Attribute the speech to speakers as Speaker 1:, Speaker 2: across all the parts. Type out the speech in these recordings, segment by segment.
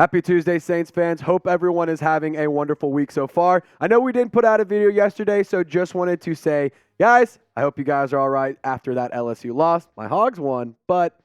Speaker 1: Happy Tuesday, Saints fans. Hope everyone is having a wonderful week so far. I know we didn't put out a video yesterday, so just wanted to say, guys, I hope you guys are all right after that LSU loss. My Hogs won, but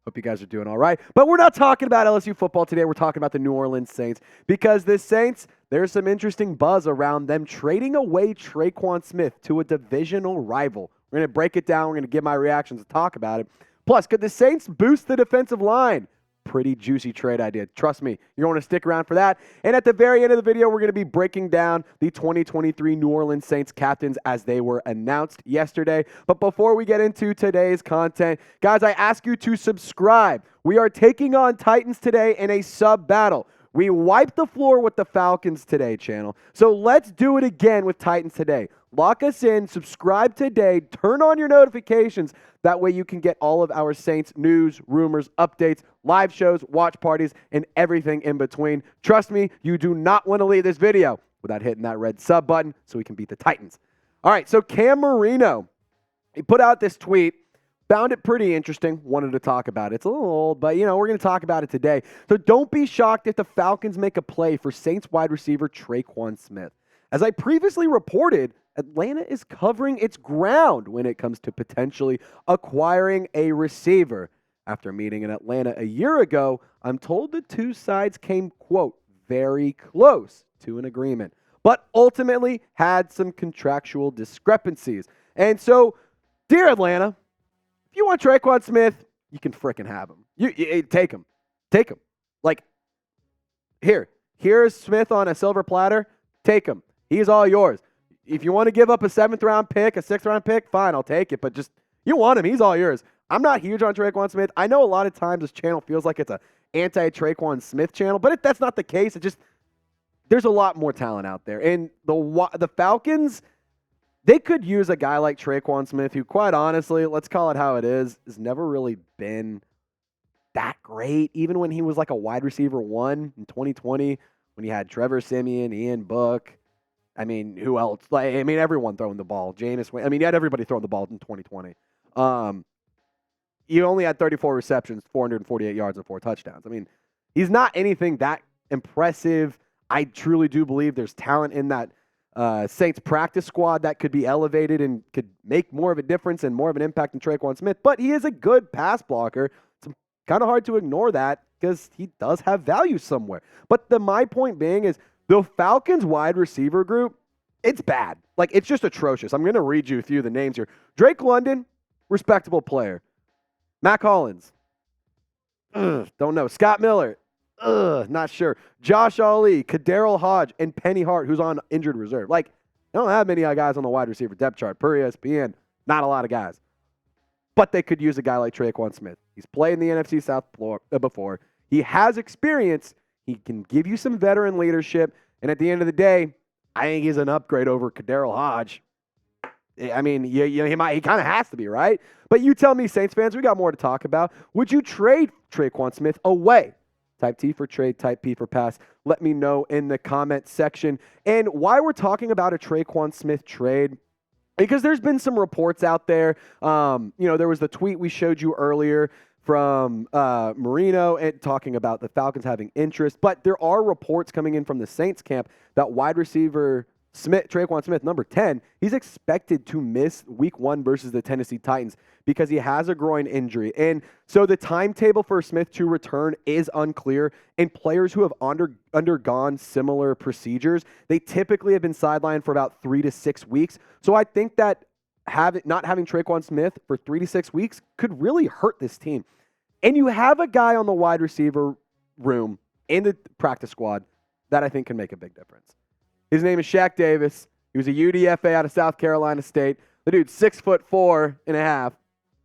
Speaker 1: hope you guys are doing all right. But we're not talking about LSU football today. We're talking about the New Orleans Saints because the Saints, there's some interesting buzz around them trading away Tre'Quan Smith to a divisional rival. We're going to break it down. We're going to give my reactions and talk about it. Plus, could the Saints boost the defensive line? Pretty juicy trade idea. Trust me, you're going to stick around for that. And at the very end of the video, we're going to be breaking down the 2023 New Orleans Saints captains as they were announced yesterday. But before we get into today's content, guys, I ask you to subscribe. We are taking on Titans today in a sub battle. We wiped the floor with the Falcons today, channel. So let's do it again with Titans today. Lock us in, subscribe today, turn on your notifications. That way you can get all of our Saints news, rumors, updates, live shows, watch parties, and everything in between. Trust me, you do not want to leave this video without hitting that red sub button so we can beat the Titans. All right, so Cam Marino, he put out this tweet. Found it pretty interesting. Wanted to talk about it. It's a little old, but, we're going to talk about it today. So don't be shocked if the Falcons make a play for Saints wide receiver Tre'Quan Smith. As I previously reported, Atlanta is covering its ground when it comes to potentially acquiring a receiver. After meeting in Atlanta a year ago, I'm told the two sides came, quote, very close to an agreement, but ultimately had some contractual discrepancies. And so, dear Atlanta, if you want Tre'Quan Smith, you can frickin' have him. You take him. Take him. Like, here's Smith on a silver platter. Take him. He's all yours. If you want to give up a 7th-round pick, a 6th-round pick, fine, I'll take it. But just, you want him. He's all yours. I'm not huge on Tre'Quan Smith. I know a lot of times this channel feels like it's an anti-Tre'Quan Smith channel, but that's not the case. There's a lot more talent out there. And the Falcons, they could use a guy like Tre'Quan Smith who, quite honestly, let's call it how it is, has never really been that great. Even when he was like a wide receiver 1 in 2020, when he had Trevor Siemian, Ian Book. I mean, who else? Everyone throwing the ball. Jameis. You had everybody throwing the ball in 2020. He only had 34 receptions, 448 yards, and 4 touchdowns. He's not anything that impressive. I truly do believe there's talent in that Saints practice squad that could be elevated and could make more of a difference and more of an impact than Tre'Quan Smith. But he is a good pass blocker. It's kind of hard to ignore that because he does have value somewhere. But my point being is the Falcons wide receiver group, it's bad. It's just atrocious. I'm going to read you a few of the names here. Drake London, respectable player. Mac Hollins, don't know. Scott Miller, not sure. Josh Ali, Kaderil Hodge, and Penny Hart, who's on injured reserve. They don't have many guys on the wide receiver depth chart. Per ESPN, not a lot of guys. But they could use a guy like Tre'Quan Smith. He's played in the NFC South before. He has experience. He can give you some veteran leadership. And at the end of the day, I think he's an upgrade over Kaderil Hodge. He kind of has to be, right? But you tell me, Saints fans, we got more to talk about. Would you trade Tre'Quan Smith away? Type T for trade, type P for pass. Let me know in the comment section. And why we're talking about a Tre'Quan Smith trade, because there's been some reports out there. There was the tweet we showed you earlier from Marino and talking about the Falcons having interest. But there are reports coming in from the Saints camp that wide receiver Tre'Quan Smith, number 10, he's expected to miss week 1 versus the Tennessee Titans because he has a groin injury. And so the timetable for Smith to return is unclear. And players who have undergone similar procedures, they typically have been sidelined for about 3 to 6 weeks. So I think that not having Tre'Quan Smith for 3 to 6 weeks could really hurt this team. And you have a guy on the wide receiver room in the practice squad that I think can make a big difference. His name is Shaq Davis. He was a UDFA out of South Carolina State. The dude's 6'4.5",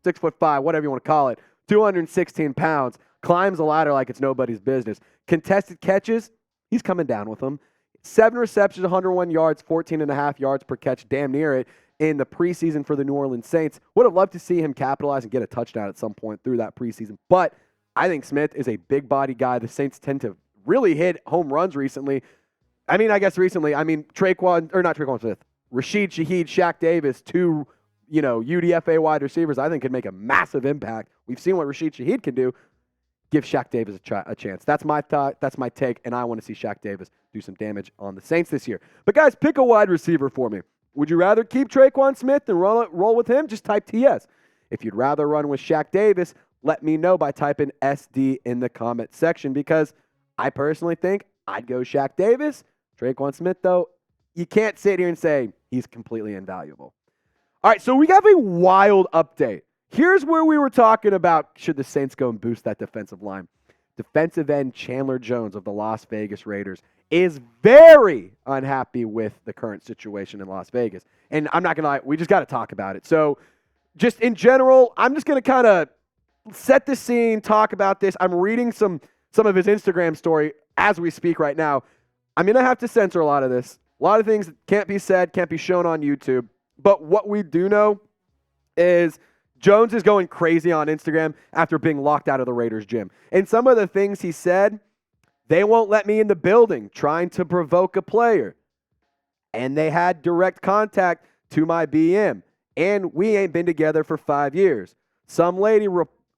Speaker 1: 6'5", whatever you want to call it, 216 pounds, climbs a ladder like it's nobody's business. Contested catches, he's coming down with them. 7 receptions, 101 yards, 14.5 yards per catch, damn near it, in the preseason for the New Orleans Saints. Would have loved to see him capitalize and get a touchdown at some point through that preseason. But I think Smith is a big body guy. The Saints tend to really hit home runs recently. Tre'Quan Smith, Rashid Shaheed, Shaq Davis, 2 UDFA wide receivers, I think could make a massive impact. We've seen what Rashid Shaheed can do. give Shaq Davis a chance. That's my thought. That's my take, and I want to see Shaq Davis do some damage on the Saints this year. But, guys, pick a wide receiver for me. Would you rather keep Tre'Quan Smith and roll with him? Just type TS. If you'd rather run with Shaq Davis, let me know by typing SD in the comment section, because I personally think I'd go Shaq Davis. Tre'Quan Smith, though, you can't sit here and say he's completely invaluable. All right, so we have a wild update. Here's where we were talking about should the Saints go and boost that defensive line. Defensive end Chandler Jones of the Las Vegas Raiders is very unhappy with the current situation in Las Vegas. And I'm not going to lie, we just got to talk about it. So just in general, I'm just going to kind of set the scene, talk about this. I'm reading some of his Instagram story as we speak right now. I'm going to have to censor a lot of this. A lot of things can't be said, can't be shown on YouTube. But what we do know is Jones is going crazy on Instagram after being locked out of the Raiders gym. And some of the things he said, they won't let me in the building trying to provoke a player. And they had direct contact to my BM. And we ain't been together for 5 years. Some lady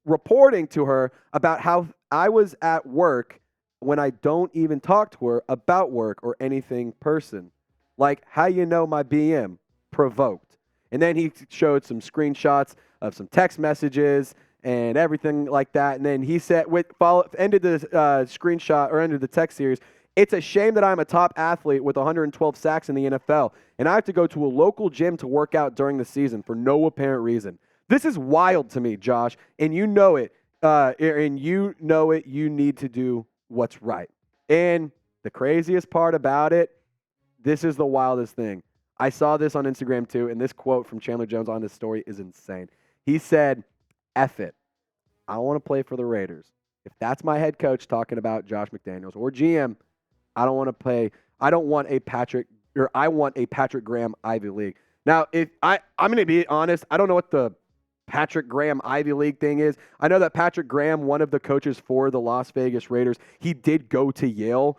Speaker 1: reporting to her about how I was at work when I don't even talk to her about work or anything person. Like, how you know my BM? Provoked. And then he showed some screenshots of some text messages and everything like that. And then he said, ended the screenshot or ended the text series. It's a shame that I'm a top athlete with 112 sacks in the NFL, and I have to go to a local gym to work out during the season for no apparent reason. This is wild to me, Josh, and you know it. You need to do what's right. And the craziest part about it, this is the wildest thing. I saw this on Instagram too, and this quote from Chandler Jones on this story is insane. He said, F it. I want to play for the Raiders. If that's my head coach talking about Josh McDaniels or GM, I don't want to play. I want a Patrick Graham Ivy League. Now, I'm going to be honest, I don't know what the Patrick Graham Ivy League thing is. I know that Patrick Graham, one of the coaches for the Las Vegas Raiders, he did go to Yale.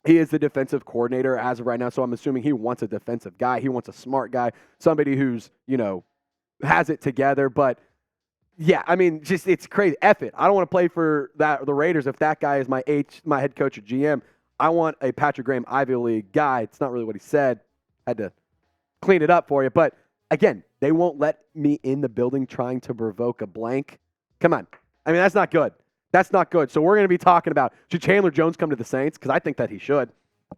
Speaker 1: He is the defensive coordinator as of right now, so I'm assuming he wants a defensive guy. He wants a smart guy, somebody who's, has it together. But, yeah, I mean, just it's crazy. F it. I don't want to play for the Raiders if that guy is my head coach or GM. I want a Patrick Graham Ivy League guy. It's not really what he said. Had to clean it up for you. But, again, they won't let me in the building trying to provoke a blank. Come on. I mean, that's not good. That's not good. So we're going to be talking about, should Chandler Jones come to the Saints? Because I think that he should.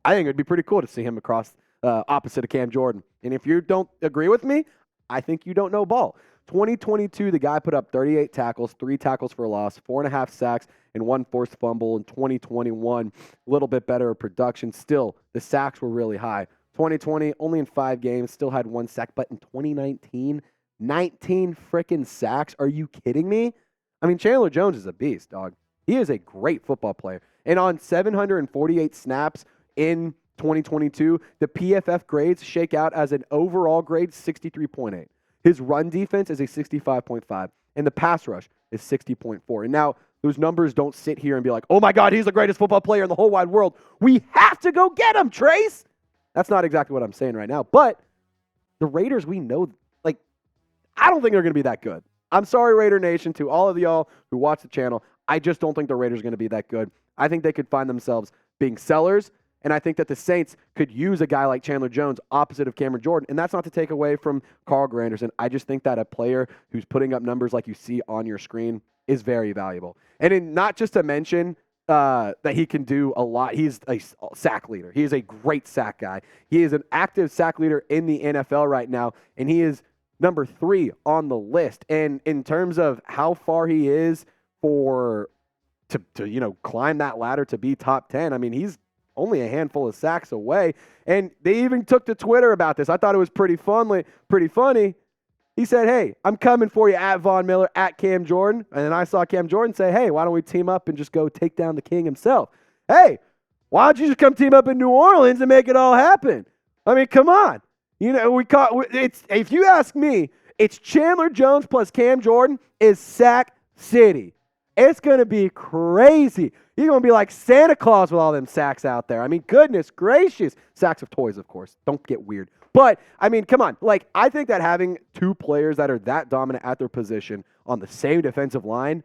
Speaker 1: I think it would be pretty cool to see him across opposite of Cam Jordan. And if you don't agree with me, I think you don't know ball. 2022, the guy put up 38 tackles, 3 tackles for a loss, 4.5 sacks, and 1 forced fumble. In 2021, a little bit better production. Still, the sacks were really high. 2020, only in 5 games, still had 1 sack. But in 2019, 19 freaking sacks. Are you kidding me? I mean, Chandler Jones is a beast, dog. He is a great football player. And on 748 snaps in 2022, the PFF grades shake out as an overall grade 63.8. His run defense is a 65.5, and the pass rush is 60.4. And now those numbers don't sit here and be like, oh, my God, he's the greatest football player in the whole wide world. We have to go get him, Trace. That's not exactly what I'm saying right now. But the Raiders, we know, I don't think they're going to be that good. I'm sorry, Raider Nation, to all of y'all who watch the channel. I just don't think the Raiders are going to be that good. I think they could find themselves being sellers, and I think that the Saints could use a guy like Chandler Jones opposite of Cameron Jordan, and that's not to take away from Carl Granderson. I just think that a player who's putting up numbers like you see on your screen is very valuable. And not just to mention that he can do a lot. He's a sack leader. He is a great sack guy. He is an active sack leader in the NFL right now, and he is number 3 on the list. And in terms of how far he is to climb that ladder to be top 10, I mean, he's only a handful of sacks away. And they even took to Twitter about this. I thought it was pretty funny. He said, hey, I'm coming for you at Von Miller, at Cam Jordan. And then I saw Cam Jordan say, hey, why don't we team up and just go take down the king himself? Hey, why don't you just come team up in New Orleans and make it all happen? I mean, come on. If you ask me, it's Chandler Jones plus Cam Jordan is Sack City. It's going to be crazy. You're going to be like Santa Claus with all them sacks out there. I mean, goodness gracious. Sacks of toys, of course. Don't get weird. But, I mean, come on. I think that having 2 players that are that dominant at their position on the same defensive line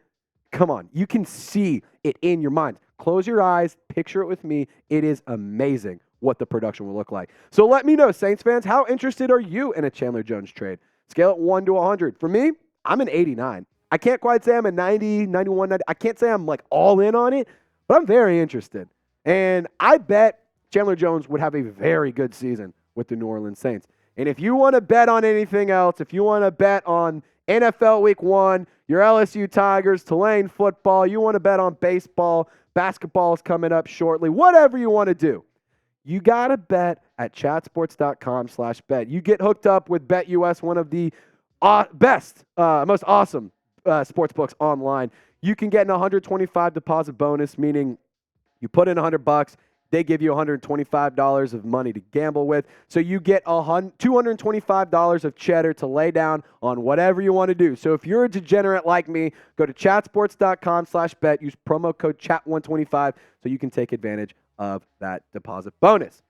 Speaker 1: Come on. You can see it in your mind. Close your eyes. Picture it with me. It is amazing what the production will look like. So let me know, Saints fans, how interested are you in a Chandler Jones trade? Scale it 1 to 100. For me, I'm an 89. I can't quite say I'm a 90, 91, 90. I can't say I'm like all in on it, but I'm very interested. And I bet Chandler Jones would have a very good season with the New Orleans Saints. And if you want to bet on anything else, if you want to bet on NFL Week 1, your LSU Tigers, Tulane football, you want to bet on baseball, basketball is coming up shortly, whatever you want to do, you got to bet at chatsports.com/bet. You get hooked up with BetUS, one of the best, most awesome sports books online. You can get an $125 deposit bonus, meaning you put in $100, they give you $125 of money to gamble with. So you get $225 of cheddar to lay down on whatever you want to do. So if you're a degenerate like me, go to chatsports.com/bet. Use promo code CHAT125 so you can take advantage of that deposit bonus.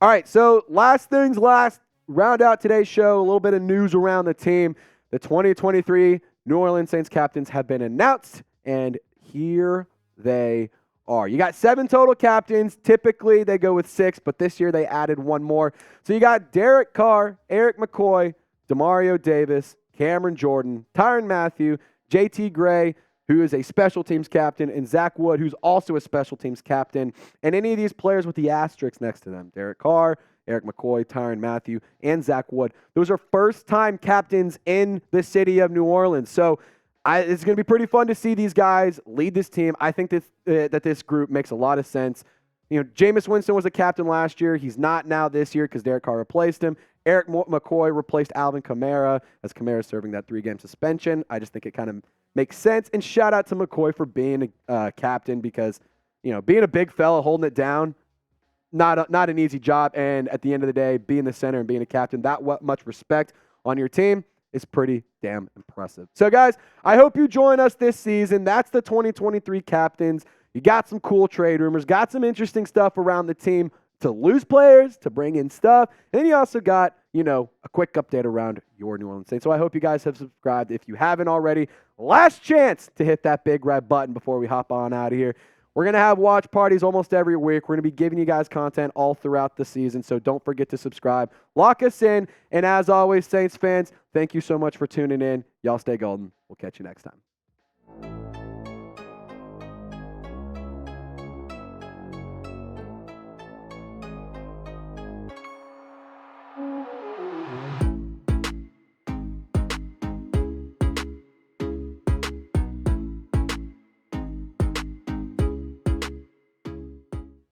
Speaker 1: All right, so last things last. Round out today's show, a little bit of news around the team. The 2023 New Orleans Saints captains have been announced, and here they are. You got 7 total captains. Typically, they go with 6, but this year they added 1 more. So you got Derek Carr, Erik McCoy, Demario Davis, Cameron Jordan, Tyrann Mathieu, JT Gray, who is a special teams captain, and Zach Wood, who's also a special teams captain. And any of these players with the asterisks next to them, Derek Carr, Erik McCoy, Tyrann Mathieu, and Zach Wood. Those are first-time captains in the city of New Orleans. So it's going to be pretty fun to see these guys lead this team. I think that this group makes a lot of sense. You know, Jameis Winston was a captain last year. He's not now this year because Derek Carr replaced him. Erik McCoy replaced Alvin Kamara as Kamara serving that 3-game suspension. I just think it kind of makes sense. And shout out to McCoy for being a captain because, you know, being a big fella holding it down, not an easy job. And at the end of the day, being the center and being a captain, that much respect on your team is pretty damn impressive. So, guys, I hope you join us this season. That's the 2023 captains. You got some cool trade rumors, got some interesting stuff around the team to lose players, to bring in stuff. And then you also got, you know, a quick update around your New Orleans Saints. So I hope you guys have subscribed. If you haven't already, last chance to hit that big red button before we hop on out of here. We're going to have watch parties almost every week. We're going to be giving you guys content all throughout the season, so don't forget to subscribe. Lock us in, and as always, Saints fans, thank you so much for tuning in. Y'all stay golden. We'll catch you next time.